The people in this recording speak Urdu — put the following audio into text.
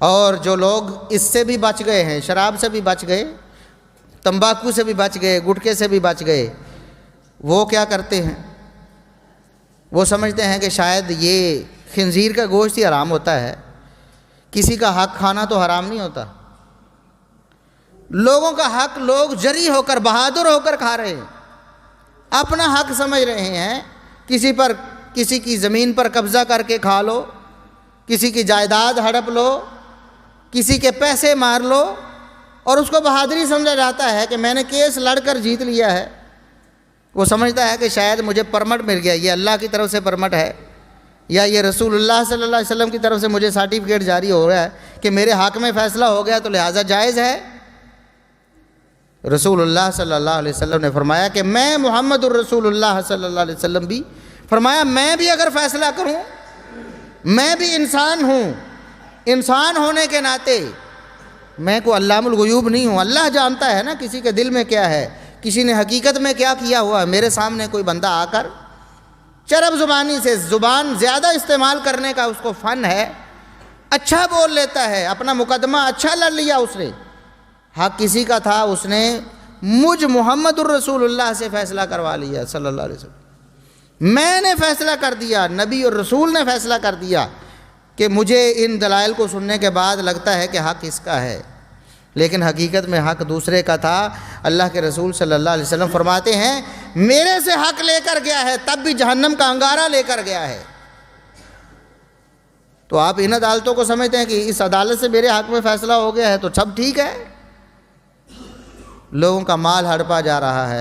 اور جو لوگ اس سے بھی بچ گئے ہیں، شراب سے بھی بچ گئے، تمباکو سے بھی بچ گئے، گٹکے سے بھی بچ گئے، وہ کیا کرتے ہیں؟ وہ سمجھتے ہیں کہ شاید یہ خنزیر کا گوشت ہی حرام ہوتا ہے، کسی کا حق کھانا تو حرام نہیں ہوتا۔ لوگوں کا حق لوگ جری ہو کر، بہادر ہو کر کھا رہے ہیں، اپنا حق سمجھ رہے ہیں۔ کسی کی زمین پر قبضہ کر کے کھا لو، کسی کی جائیداد ہڑپ لو، کسی کے پیسے مار لو، اور اس کو بہادری سمجھا جاتا ہے کہ میں نے کیس لڑ کر جیت لیا ہے۔ وہ سمجھتا ہے کہ شاید مجھے پرمٹ مل گیا، یہ اللہ کی طرف سے پرمٹ ہے، یا یہ رسول اللہ صلی اللہ علیہ وسلم کی طرف سے مجھے سرٹیفکیٹ جاری ہو رہا ہے کہ میرے حق میں فیصلہ ہو گیا تو لہٰذا جائز ہے۔ رسول اللہ صلی اللہ علیہ وسلم نے فرمایا کہ میں محمد الرسول اللہ صلی اللہ علیہ وسلم بھی فرمایا، میں بھی اگر فیصلہ کروں، میں بھی انسان ہوں، انسان ہونے کے ناطے میں کوئی علام الغیوب نہیں ہوں۔ اللہ جانتا ہے نا کسی کے دل میں کیا ہے، کسی نے حقیقت میں کیا کیا ہوا ہے۔ میرے سامنے کوئی بندہ آ کر چرب زبانی سے، زبان زیادہ استعمال کرنے کا اس کو فن ہے، اچھا بول لیتا ہے، اپنا مقدمہ اچھا لڑ لیا اس نے، حق کسی کا تھا، اس نے مجھ محمد الرسول اللہ سے فیصلہ کروا لیا صلی اللہ علیہ وسلم۔ میں نے فیصلہ کر دیا، نبی اور رسول نے فیصلہ کر دیا کہ مجھے ان دلائل کو سننے کے بعد لگتا ہے کہ حق اس کا ہے، لیکن حقیقت میں حق دوسرے کا تھا۔ اللہ کے رسول صلی اللہ علیہ وسلم فرماتے ہیں میرے سے حق لے کر گیا ہے تب بھی جہنم کا انگارہ لے کر گیا ہے۔ تو آپ ان عدالتوں کو سمجھتے ہیں کہ اس عدالت سے میرے حق میں فیصلہ ہو گیا ہے تو سب ٹھیک ہے؟ لوگوں کا مال ہڑپا جا رہا ہے،